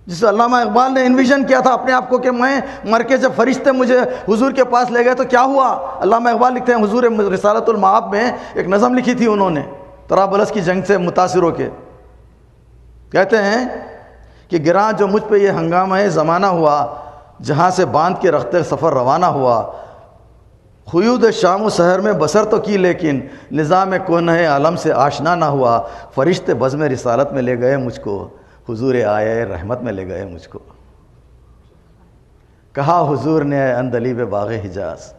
جس علامہ اقبال نے انویژن کیا تھا اپنے آپ کو کہ میں مر کے جب فرشتے مجھے حضور کے پاس لے گئے تو کیا ہوا. علامہ اقبال لکھتے ہیں حضور رسالۃ المعاب میں ایک نظم لکھی تھی انہوں نے طرابلس کی جنگ سے متاثر ہو کے. کہتے ہیں کہ گراں جو مجھ پہ یہ ہنگامہ زمانہ ہوا، جہاں سے باندھ کے رخت سفر روانہ ہوا. خیود شام و سحر میں بسر تو کی لیکن نظام کون عالم سے آشنا نہ ہوا. فرشتے بزم رسالت میں لے گئے مجھ کو، حضور آئے رحمت میں لے گئے مجھ کو. کہا حضور نے اے اندلیب باغ حجاز،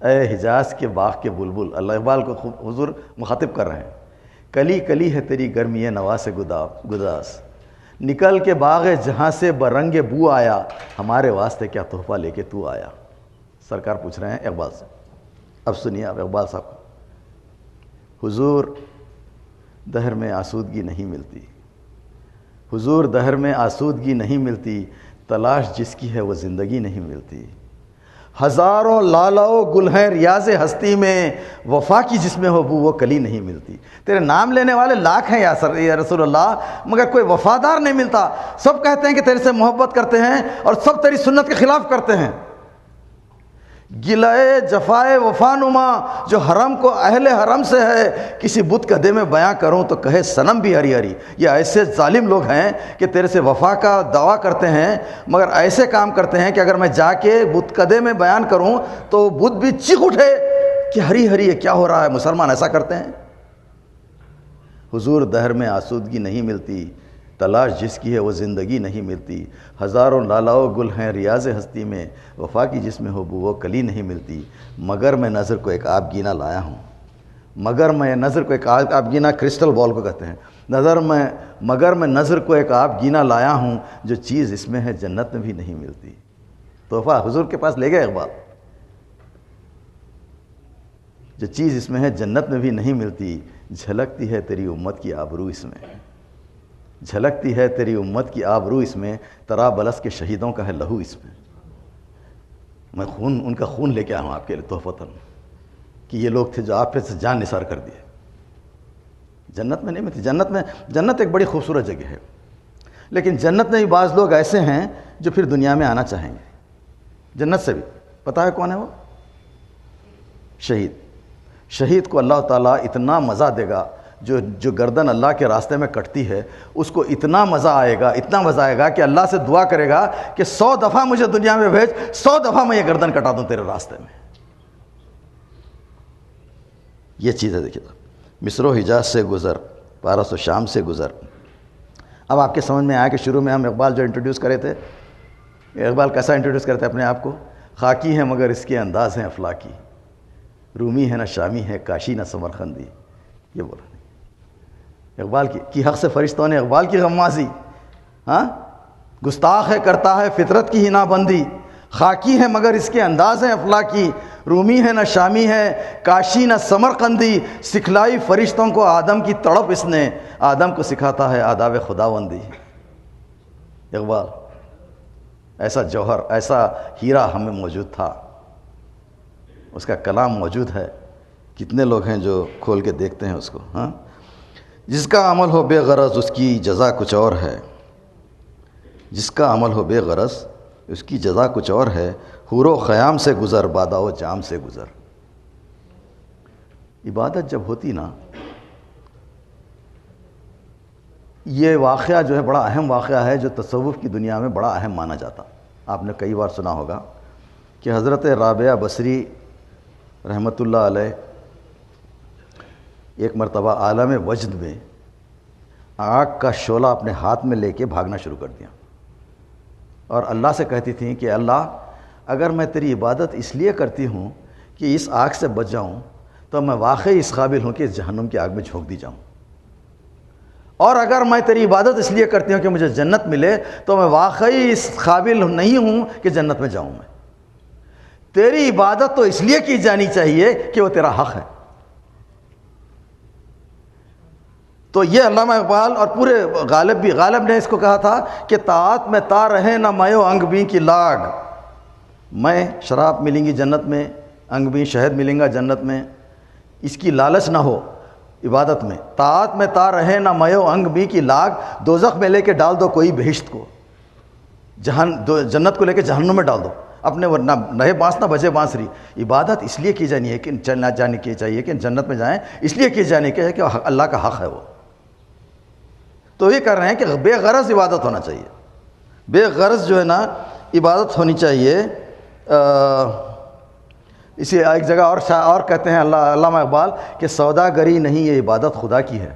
اے حجاز کے باغ کے بلبل. اللہ اقبال کو حضور مخاطب کر رہے ہیں. کلی کلی ہے تیری گرمی نوا سے گداز، نکل کے باغ جہاں سے برنگ بو آیا، ہمارے واسطے کیا تحفہ لے کے تو آیا. سرکار پوچھ رہے ہیں اقبال سے. اب سنیے آپ اقبال صاحب کو. حضور دہر میں آسودگی نہیں ملتی، حضور دہر میں آسودگی نہیں ملتی، تلاش جس کی ہے وہ زندگی نہیں ملتی. ہزاروں لالو گل ہیں ریاض ہستی میں، وفا کی جس میں ہو بو وہ کلی نہیں ملتی. تیرے نام لینے والے لاکھ ہیں یا رسول اللہ، مگر کوئی وفادار نہیں ملتا. سب کہتے ہیں کہ تیرے سے محبت کرتے ہیں اور سب تیری سنت کے خلاف کرتے ہیں. گلائے جفائے وفا نما جو حرم کو اہل حرم سے ہے، کسی بت کدے میں بیاں کروں تو کہے صنم بھی ہری ہری. یہ ایسے ظالم لوگ ہیں کہ تیرے سے وفا کا دعویٰ کرتے ہیں مگر ایسے کام کرتے ہیں کہ اگر میں جا کے بت کدے میں بیان کروں تو بت بھی چیخ اٹھے کہ ہری ہری یہ کیا ہو رہا ہے. مسلمان ایسا کرتے ہیں. حضور دہر میں آسودگی نہیں ملتی، تلاش جس کی ہے وہ زندگی نہیں ملتی. ہزاروں لالاؤ گل ہیں ریاض ہستی میں، وفا کی جس میں ہو بو وہ کلی نہیں ملتی. مگر میں نظر کو ایک آب گینا لایا ہوں، مگر میں نظر کو ایک آب گینا کرسٹل بال کو کہتے ہیں. مگر میں نظر کو ایک آب گینا لایا ہوں، جو چیز اس میں ہے جنت میں بھی نہیں ملتی. تحفہ حضور کے پاس لے گئے اقبال. جو چیز اس میں ہے جنت میں بھی نہیں ملتی، جھلکتی ہے تیری امت کی آبرو اس میں، جھلکتی ہے تیری امت کی آبرو اس میں. طرابلس کے شہیدوں کا ہے لہو اس میں. میں ان کا خون لے کے آیا ہوں آپ کے لیے تحفتاً، کہ یہ لوگ تھے جو آپ پہ سے جان نثار کر دیے. جنت میں نہیں ملتی. جنت ایک بڑی خوبصورت جگہ ہے، لیکن جنت میں بھی بعض لوگ ایسے ہیں جو پھر دنیا میں آنا چاہیں گے. جنت سے بھی پتہ ہے کون ہے وہ؟ شہید کو اللہ تعالیٰ اتنا مزہ دے گا، جو گردن اللہ کے راستے میں کٹتی ہے اس کو اتنا مزہ آئے گا کہ اللہ سے دعا کرے گا کہ 100 دفعہ مجھے دنیا میں بھیج، 100 دفعہ میں یہ گردن کٹا دوں تیرے راستے میں. یہ چیز ہے. دیکھیے مصر و حجاز سے گزر، پارس و شام سے گزر. اب آپ کے سمجھ میں آیا کہ شروع میں ہم اقبال جو انٹروڈیوس کرے تھے، اقبال کیسا انٹروڈیوس کرتے اپنے آپ کو؟ خاکی ہے مگر اس کے انداز ہیں افلاکی، رومی ہے نہ شامی ہے کاشی نہ سمرقندی. یہ بولا اقبال کی حق سے فرشتوں نے اقبال کی غمازی. گستاخ ہے کرتا ہے فطرت کی ہنا بندی، خاکی ہے مگر اس کے انداز ہیں افلاکی، رومی ہے نہ شامی ہے کاشی نہ سمرقندی. سکھلائی فرشتوں کو آدم کی تڑپ، اس نے آدم کو سکھاتا ہے آداب خداوندی. اقبال ایسا جوہر، ایسا ہیرا ہمیں موجود تھا، اس کا کلام موجود ہے. کتنے لوگ ہیں جو کھول کے دیکھتے ہیں اس کو. جس کا عمل ہو بے غرض اس کی جزا کچھ اور ہے، جس کا عمل ہو بے غرض اس کی جزا کچھ اور ہے. حور و خیام سے گزر بادا و جام سے گزر. عبادت جب ہوتی نا، یہ واقعہ جو ہے بڑا اہم واقعہ ہے جو تصوف کی دنیا میں بڑا اہم مانا جاتا. آپ نے کئی بار سنا ہوگا کہ حضرت رابعہ بصری رحمۃ اللہ علیہ ایک مرتبہ عالم وجد میں آگ کا شعلہ اپنے ہاتھ میں لے کے بھاگنا شروع کر دیا اور اللہ سے کہتی تھیں کہ اللہ اگر میں تیری عبادت اس لیے کرتی ہوں کہ اس آگ سے بچ جاؤں تو میں واقعی اس قابل ہوں کہ اس جہنم کی آگ میں جھونک دی جاؤں، اور اگر میں تیری عبادت اس لیے کرتی ہوں کہ مجھے جنت ملے تو میں واقعی اس قابل نہیں ہوں کہ جنت میں جاؤں. میں تیری عبادت تو اس لیے کی جانی چاہیے کہ وہ تیرا حق ہے. تو یہ علامہ اقبال اور پورے غالب نے اس کو کہا تھا کہ طاعت میں تا رہے نہ میو انگ بھی کی لاگ. میں شراب ملیں گی جنت میں، انگ بھی شہد ملیں گا جنت میں، اس کی لالچ نہ ہو عبادت میں. طاعت میں تا رہے نہ میو انگ بھی کی لاگ، دوزخ میں لے کے ڈال دو کوئی بہشت کو. جنت کو لے کے جہنم میں ڈال دو، اپنے ورنہ نئے بانس نہ بجے بانسری۔ عبادت اس لیے کی جانی ہے کہ جانے کی چاہیے کہ جنت میں جائیں، اس لیے کی جانی ہے کہ اللہ کا حق ہے وہ۔ تو یہ کر رہے ہیں کہ بے غرض عبادت ہونا چاہیے، بے غرض جو ہے نا عبادت ہونی چاہیے۔ اسی ایک جگہ اور کہتے ہیں علامہ اقبال کہ سوداگری نہیں یہ عبادت خدا کی ہے۔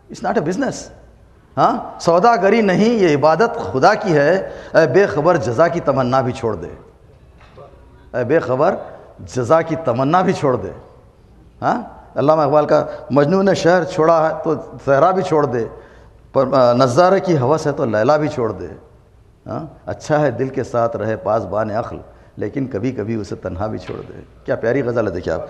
اٹس ناٹ اے بزنس، ہاں سوداگری نہیں یہ عبادت خدا کی ہے۔ اے بے خبر جزا کی تمنا بھی چھوڑ دے، اے بے خبر جزا کی تمنا بھی چھوڑ دے۔ ہاں علامہ اقبال کا مجنون نے شہر چھوڑا ہے تو صحرا بھی چھوڑ دے، پر نظارے کی ہوس ہے تو لیلا بھی چھوڑ دے۔ ہاں اچھا ہے دل کے ساتھ رہے پاسبان عقل، لیکن کبھی کبھی اسے تنہا بھی چھوڑ دے۔ کیا پیاری غزل ہے، دیکھیے آپ۔